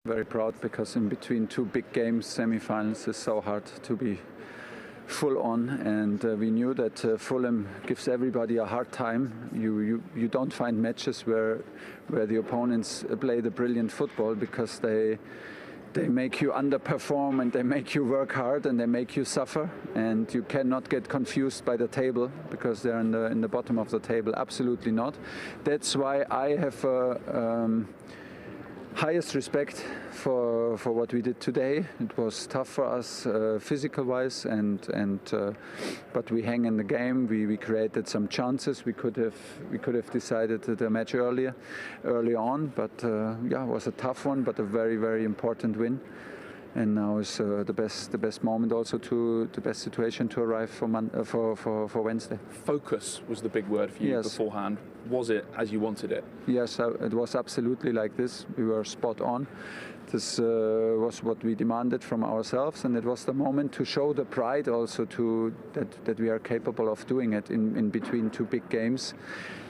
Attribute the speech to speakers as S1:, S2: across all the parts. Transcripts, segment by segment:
S1: Very proud because in between two big games, semi-finals is so hard to be full on, and we knew that Fulham gives everybody a hard time. You don't find matches where the opponents play the brilliant football, because they make you underperform and they make you work hard and they make you suffer, and you cannot get confused by the table because they're in the bottom of the table. Absolutely not. That's why I have highest respect for what we did today. It was tough for us physical-wise, but we hang in the game. We created some chances. We could have decided the match early on, but yeah, it was a tough one, but a very, very important win. And now is the best moment, also the best situation to arrive for Wednesday.
S2: Focus was the big word for you beforehand. Was it as you wanted it?
S1: Yes, it was absolutely like this. We were spot on. This was what we demanded from ourselves, and it was the moment to show the pride also that we are capable of doing it in between two big games,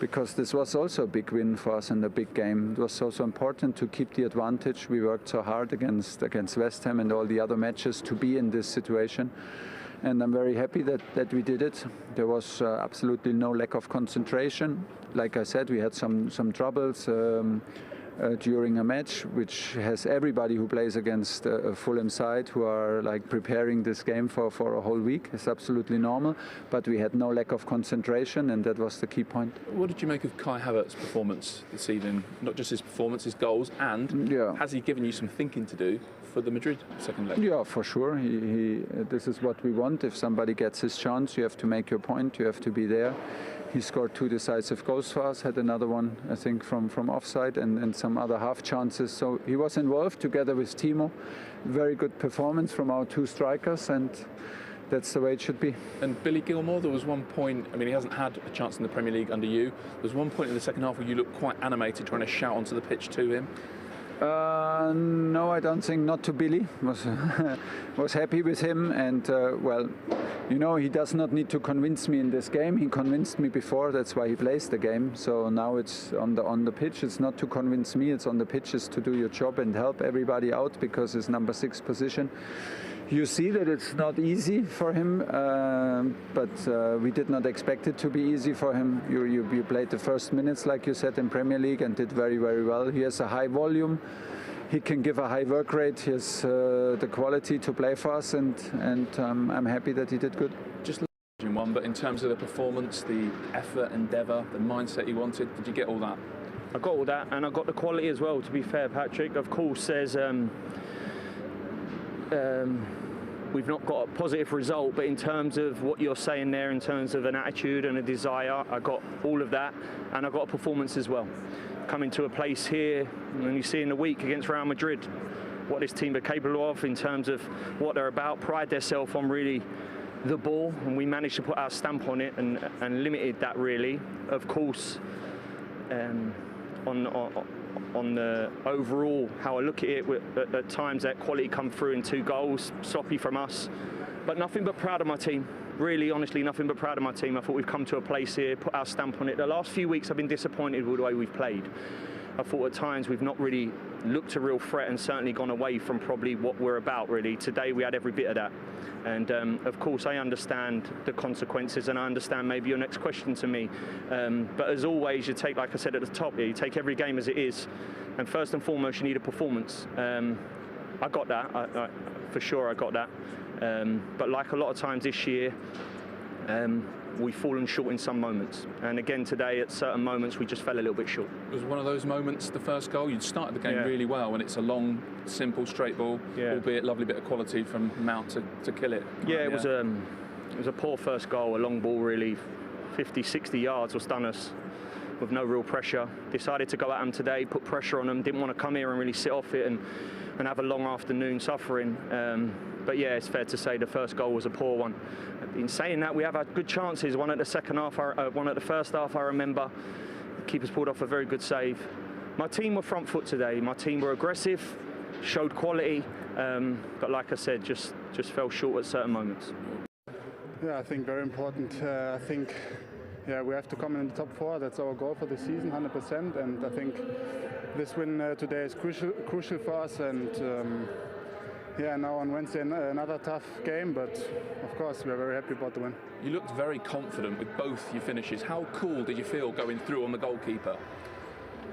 S1: because this was also a big win for us in the big game. It was also important to keep the advantage. We worked so hard against West Ham and all the other matches to be in this situation. And I'm very happy that we did it. There was absolutely no lack of concentration. Like I said, we had some troubles during a match, which has everybody who plays against a Fulham side who are like preparing this game for a whole week. It's absolutely normal, but we had no lack of concentration, and that was the key point.
S2: What did you make of Kai Havertz's performance this evening? Not just his performance, his goals, and has he given you some thinking to do for the Madrid second leg? Yeah,
S1: for sure. This is what we want. If somebody gets his chance, you have to make your point, you have to be there. He scored 2 decisive goals for us, had another one, I think, from offside, and some other half chances. So he was involved together with Timo. Very good performance from our 2 strikers, and that's the way it should be.
S2: And Billy Gilmour, there was one point, I mean, he hasn't had a chance in the Premier League under you. There was one point in the second half where you looked quite animated, trying to shout onto the pitch to him.
S1: No, I don't think, not to Billy. Was happy with him, and well, you know, he does not need to convince me in this game. He convinced me before, that's why he plays the game. So now it's on the pitch. It's not to convince me, it's on the pitch, is to do your job and help everybody out, because it's number 6 position. You see that it's not easy for him, but we did not expect it to be easy for him. You played the first minutes, like you said, in Premier League, and did very, very well. He has a high volume. He can give a high work rate. He has the quality to play for us, and I'm happy that he did good.
S2: Just one, but in terms of the performance, the effort, endeavour, the mindset he wanted, did you get all that?
S3: I got all that, and I got the quality as well, to be fair, Patrick. Of course, there's we've not got a positive result, but in terms of what you're saying there, in terms of an attitude and a desire, I got all of that, and I got a performance as well. Coming to a place here, and you see in the week against Real Madrid, what this team are capable of in terms of what they're about, pride themselves on really the ball, and we managed to put our stamp on it and limited that really. Of course, on the overall, how I look at it, at times that quality come through in 2 goals, sloppy from us, but nothing but proud of my team. Really, honestly, nothing but proud of my team. I thought we've come to a place here, put our stamp on it. The last few weeks I've been disappointed with the way we've played. I thought at times we've not really looked a real threat and certainly gone away from probably what we're about, really. Today we had every bit of that. And of course I understand the consequences, and I understand maybe your next question to me. But as always, you take, like I said at the top here, you take every game as it is. And first and foremost, you need a performance. I got that, for sure I got that. But like a lot of times this year, we've fallen short in some moments. And again today, at certain moments, we just fell a little bit short.
S2: It was one of those moments, the first goal, you'd started the game really well, and it's a long, simple, straight ball, albeit lovely bit of quality from Mount to kill it.
S3: It was a poor first goal, a long ball really, 50, 60 yards was done us with no real pressure. Decided to go at them today, put pressure on them, didn't want to come here and really sit off it and have a long afternoon suffering. But yeah, it's fair to say the first goal was a poor one. In saying that, we have had good chances. One at the second half, one at the first half, I remember. The keeper's pulled off a very good save. My team were front foot today. My team were aggressive, showed quality, but like I said, just fell short at certain moments.
S4: Yeah, I think very important. I think yeah, we have to come in the top 4. That's our goal for the season, 100%. And I think this win today is crucial for us. And yeah, now on Wednesday another tough game, but of course we are very happy about the win.
S2: You looked very confident with both your finishes. How cool did you feel going through on the goalkeeper?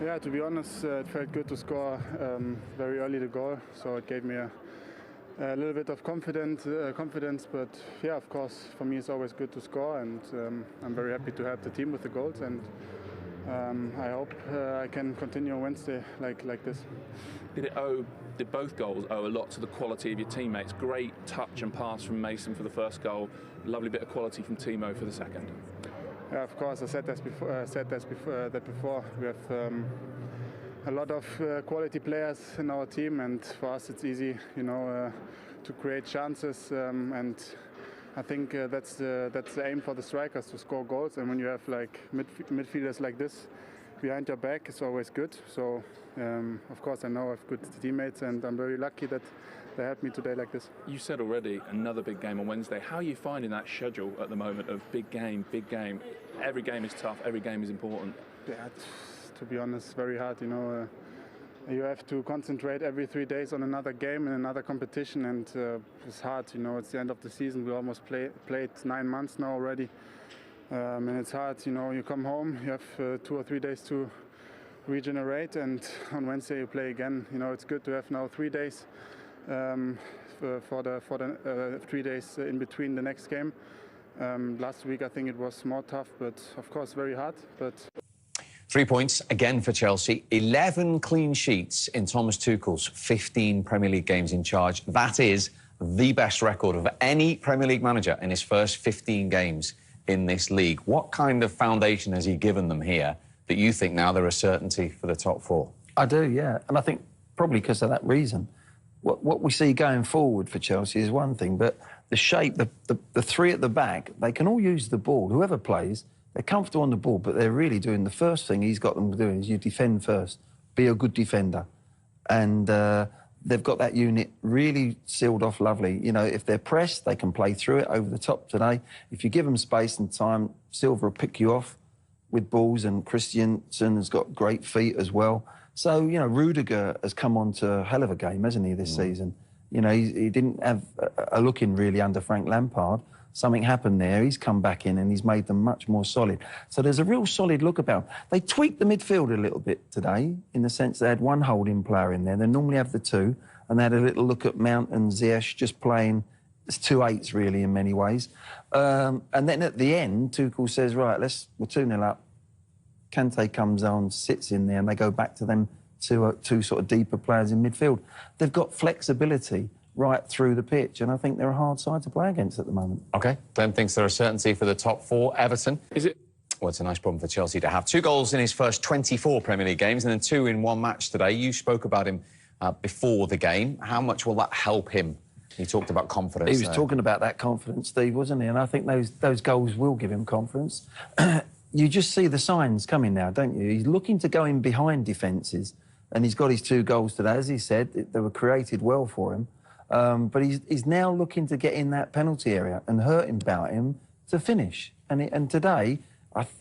S4: Yeah, to be honest, it felt good to score very early the goal, so it gave me a little bit of confidence. But yeah, of course, for me it's always good to score, and I'm very happy to help the team with the goals. And I hope I can continue on Wednesday like this.
S2: Did both goals owe a lot to the quality of your teammates? Great touch and pass from Mason for the first goal. Lovely bit of quality from Timo for the second.
S4: Yeah, of course. I said that before. We have a lot of quality players in our team, and for us it's easy, to create chances. And I think that's the aim for the strikers, to score goals. And when you have like midfielders like this behind your back, it's always good. So of course I know I have good teammates, and I'm very lucky that they helped me today like this.
S2: You said already another big game on Wednesday. How are you finding that schedule at the moment of big game? Every game is tough, every game is important.
S4: Yeah, to be honest, very hard. You have to concentrate every 3 days on another game and another competition, and it's hard. It's the end of the season. We almost played 9 months now already, and it's hard. You come home, you have 2 or 3 days to regenerate, and on Wednesday you play again. It's good to have now 3 days for the 3 days in between the next game. Last week I think it was more tough, but of course very hard. But
S5: 3 points again for Chelsea. 11 clean sheets in Thomas Tuchel's 15 Premier League games in charge. That is the best record of any Premier League manager in his first 15 games in this league. What kind of foundation has he given them here that you think now they're a certainty for the top 4?
S6: I do, yeah. And I think probably because of that reason. What we see going forward for Chelsea is one thing, but the shape, the 3 at the back, they can all use the ball. Whoever plays, they're comfortable on the ball, but they're really doing the first thing he's got them doing is you defend first, be a good defender. And they've got that unit really sealed off lovely. If they're pressed, they can play through it over the top today. If you give them space and time, Silva will pick you off with balls, and Christensen has got great feet as well. So, Rudiger has come on to a hell of a game, hasn't he, this season? He didn't have a look-in really under Frank Lampard. Something happened there. He's come back in and he's made them much more solid. So there's a real solid look about. They tweaked the midfield a little bit today in the sense they had one holding player in there. They normally have the 2, and they had a little look at Mount and Ziyech just playing. It's 2 8s really in many ways. And then at the end, Tuchel says, right, we're 2-0 up. Kante comes on, sits in there, and they go back to them two sort of deeper players in midfield. They've got flexibility right through the pitch, and I think they're a hard side to play against at the moment.
S5: OK, Glenn thinks they're a certainty for the top 4. Everton.
S2: Is it?
S5: Well, it's a nice problem for Chelsea to have. 2 goals in his first 24 Premier League games and then 2 in 1 match today. You spoke about him before the game. How much will that help him? He talked about confidence.
S6: He was talking about that confidence, Steve, wasn't he? And I think those goals will give him confidence. You just see the signs coming now, don't you? He's looking to go in behind defences, and he's got his 2 goals today. As he said, they were created well for him. But he's now looking to get in that penalty area and hurt him to finish. And today,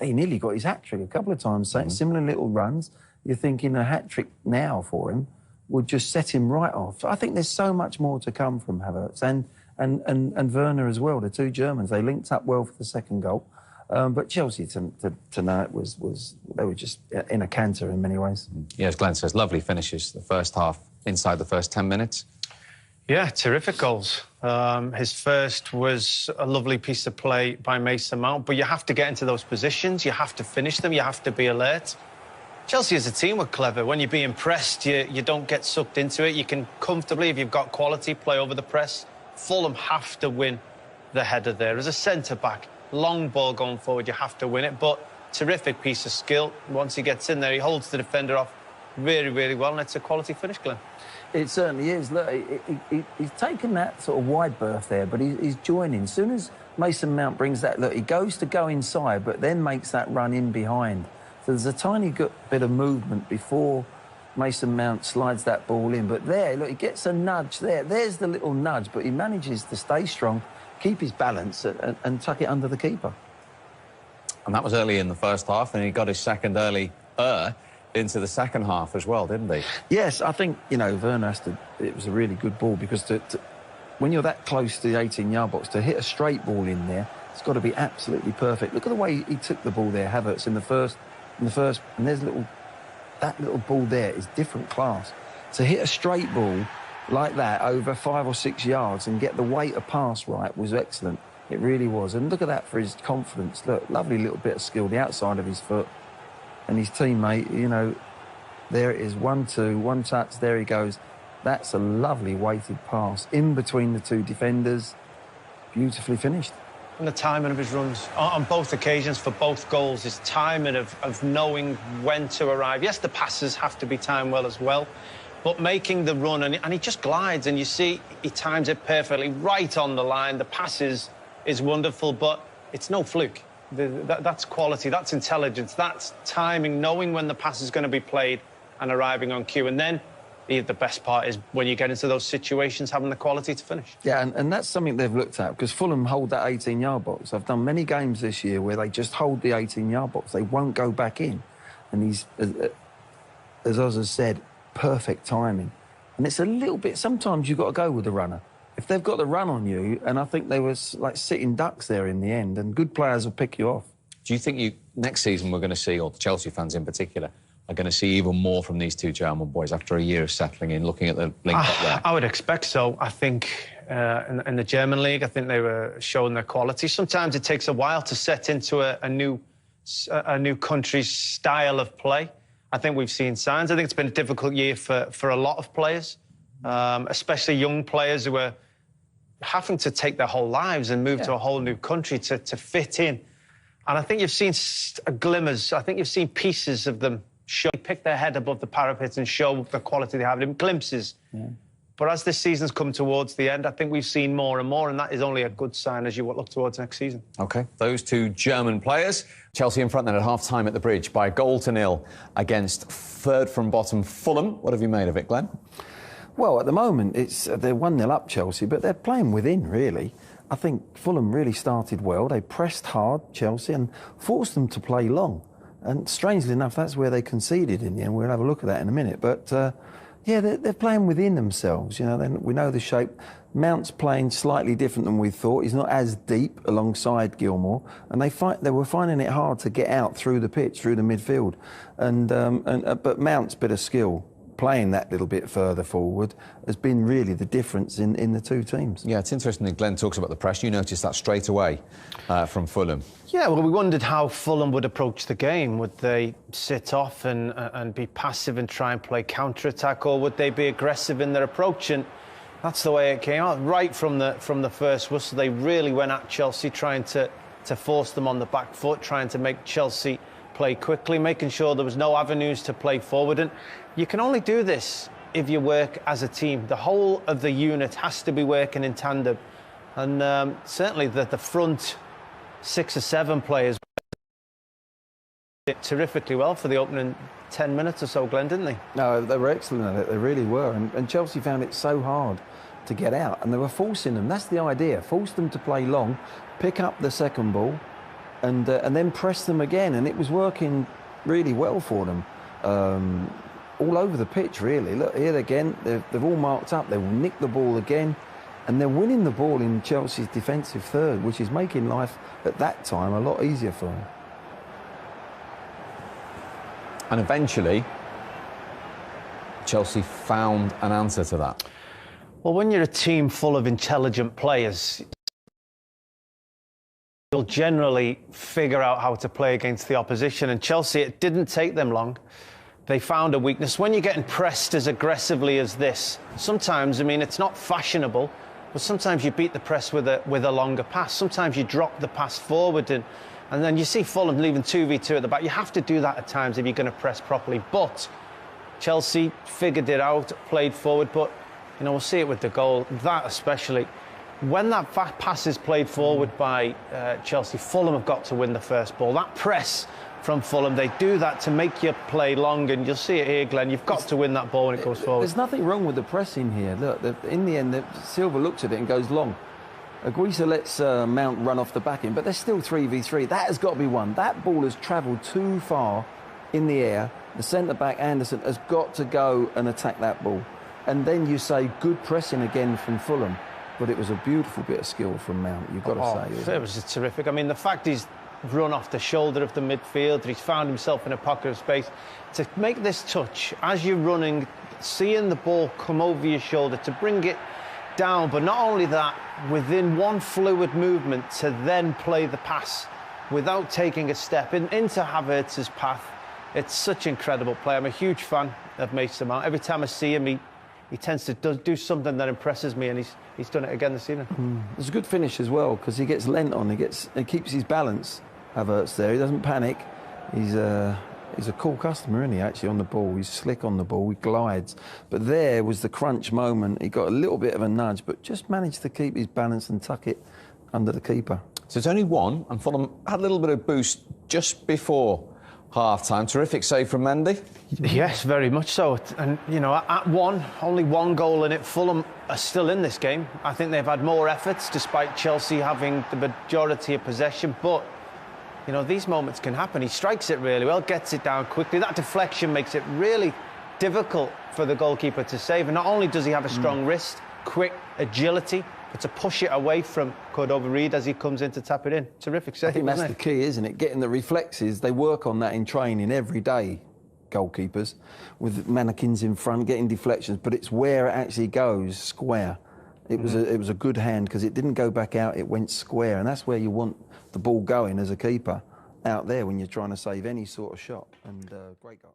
S6: he nearly got his hat-trick a couple of times, similar little runs. You're thinking a hat-trick now for him would just set him right off. I think there's so much more to come from Havertz and Werner as well, the 2 Germans. They linked up well for the second goal. But Chelsea tonight they were just in a canter in many ways.
S5: Yeah, as Glenn says, lovely finishes. The first half, inside the first 10 minutes.
S7: Yeah, terrific goals. His first was a lovely piece of play by Mason Mount, but you have to get into those positions, you have to finish them, you have to be alert. Chelsea as a team were clever. When you're being pressed, you don't get sucked into it. You can comfortably, if you've got quality, play over the press. Fulham have to win the header there. As a centre-back, long ball going forward, you have to win it, but terrific piece of skill. Once he gets in there, he holds the defender off really, really well, and it's a quality finish, Glenn.
S6: It certainly is. Look, he's taken that sort of wide berth there, but he's joining. As soon as Mason Mount brings that, look, he goes to go inside, but then makes that run in behind. So there's a tiny bit of movement before Mason Mount slides that ball in. But there, look, he gets a nudge there. There's the little nudge, but he manages to stay strong, keep his balance and tuck it under the keeper.
S5: And that was early in the first half, and he got his second early into the second half as well, didn't he?
S6: Yes, I think, you know, Werner it was a really good ball because when you're that close to the 18-yard box, to hit a straight ball in there, it's got to be absolutely perfect. Look at the way he took the ball there, Havertz, in the first, and there's that little ball there is different class. To hit a straight ball like that over 5 or 6 yards and get the weight of pass right was excellent. It really was. And look at that for his confidence. Look, lovely little bit of skill, the outside of his foot. And his teammate, you know, there it is, 1-2, one touch, there he goes. That's a lovely weighted pass in between the two defenders. Beautifully finished.
S7: And the timing of his runs on both occasions for both goals, his timing of knowing when to arrive. Yes, the passes have to be timed well as well, but making the run, and he just glides, and you see he times it perfectly, right on the line. The passes is wonderful, but it's no fluke. That's quality, that's intelligence, that's timing, knowing when the pass is going to be played and arriving on cue. And then the best part is when you get into those situations, having the quality to finish. Yeah,
S6: and that's something they've looked at, because Fulham hold that 18-yard box. I've done many games this year where they just hold the 18-yard box. They won't go back in. And he's, as Oz has said, perfect timing. And it's a little bit, sometimes you've got to go with the runner. If they've got the run on you, and I think they were like sitting ducks there in the end, and good players will pick you off.
S5: Do you think next season we're going to see, or the Chelsea fans in particular, are going to see even more from these two German boys after a year of settling in, looking at the link up there?
S7: I would expect so. I think in the German league, I think they were showing their quality. Sometimes it takes a while to set into a new country's style of play. I think we've seen signs. I think it's been a difficult year for a lot of players, especially young players who are having to take their whole lives and move to a whole new country to fit in. And I think you've seen glimmers. I think you've seen pieces of them pick their head above the parapet and show the quality they have in glimpses. Yeah. But as this season's come towards the end, I think we've seen more and more, and that is only a good sign as you look towards next season.
S5: OK, those two German players. Chelsea in front then at half-time at the Bridge by 1-0 against third from bottom Fulham. What have you made of it, Glenn?
S6: Well, at the moment, they're 1-0 up, Chelsea, but they're playing within, really. I think Fulham really started well. They pressed hard, Chelsea, and forced them to play long. And strangely enough, that's where they conceded in the end. We'll have a look at that in a minute. But, yeah, they're playing within themselves. You know, we know the shape. Mount's playing slightly different than we thought. He's not as deep alongside Gilmour. And they were finding it hard to get out through the pitch, through the midfield. But Mount's bit of skill, playing that little bit further forward, has been really the difference in the two teams.
S5: Yeah, it's interesting that Glenn talks about the press. You noticed that straight away from Fulham.
S7: Yeah, well, we wondered how Fulham would approach the game. Would they sit off and be passive and try and play counter-attack, or would they be aggressive in their approach? And that's the way it came out. Right from the first whistle, they really went at Chelsea, trying to force them on the back foot, trying to make Chelsea play quickly, making sure there was no avenues to play forward. And you can only do this if you work as a team. The whole of the unit has to be working in tandem. And certainly the front 6 or 7 players did terrifically well for the opening 10 minutes or so, Glenn, didn't they?
S6: No, they were excellent at it. They really were. And Chelsea found it so hard to get out. And they were forcing them. That's the idea. Force them to play long, pick up the second ball, and then press them again. And it was working really well for them. All over the pitch, really. Look, here again, they've all marked up. They will nick the ball again, and they're winning the ball in Chelsea's defensive third, which is making life, at that time, a lot easier for them.
S5: And eventually, Chelsea found an answer to that.
S7: Well, when you're a team full of intelligent players, you'll generally figure out how to play against the opposition. And Chelsea, it didn't take them long. They found a weakness. When you're getting pressed as aggressively as this, sometimes, I mean, it's not fashionable, but sometimes you beat the press with a longer pass. Sometimes you drop the pass forward, and then you see Fulham leaving 2v2 at the back. You have to do that at times if you're going to press properly. But Chelsea figured it out, played forward. But, you know, we'll see it with the goal. That especially, when that pass is played forward by Chelsea, Fulham have got to win the first ball. That press from Fulham, they do that to make you play long, and you'll see it here, Glenn. You've got to win that ball when it goes forward.
S6: There's nothing wrong with the pressing here. Look, in the end, Silva looks at it and goes long. Aguisa lets Mount run off the back end, but there's still 3v3. That has got to be one. That ball has travelled too far in the air. The centre-back, Anderson, has got to go and attack that ball. And then you say, good pressing again from Fulham. But it was a beautiful bit of skill from Mount, you've got to say.
S7: It was terrific. I mean, the fact he's run off the shoulder of the midfield, he's found himself in a pocket of space. To make this touch, as you're running, seeing the ball come over your shoulder, to bring it down, but not only that, within one fluid movement, to then play the pass without taking a step into Havertz's path. It's such incredible play. I'm a huge fan of Mason Mount. Every time I see him, he tends to do something that impresses me, and he's done it again this evening.
S6: It's a good finish as well, because he gets lent on. He keeps his balance, Havertz there. He doesn't panic. He's a cool customer, isn't he, actually, on the ball. He's slick on the ball. He glides. But there was the crunch moment. He got a little bit of a nudge, but just managed to keep his balance and tuck it under the keeper.
S5: So it's only one, and Fulham had a little bit of boost just before half-time. Terrific save from Mendy.
S7: Yes, very much so. And, you know, at only one goal in it, Fulham are still in this game. I think they've had more efforts, despite Chelsea having the majority of possession. But, you know, these moments can happen. He strikes it really well, gets it down quickly. That deflection makes it really difficult for the goalkeeper to save. And not only does he have a strong wrist, quick agility, but to push it away from Cordova-Reid as he comes in to tap it in. Terrific save.
S6: I think that's the key, isn't it? Getting the reflexes. They work on that in training every day, goalkeepers, with mannequins in front, getting deflections, but it's where it actually goes square. It was a good hand, because it didn't go back out, it went square, and that's where you want the ball going as a keeper, out there when you're trying to save any sort of shot. And great goal.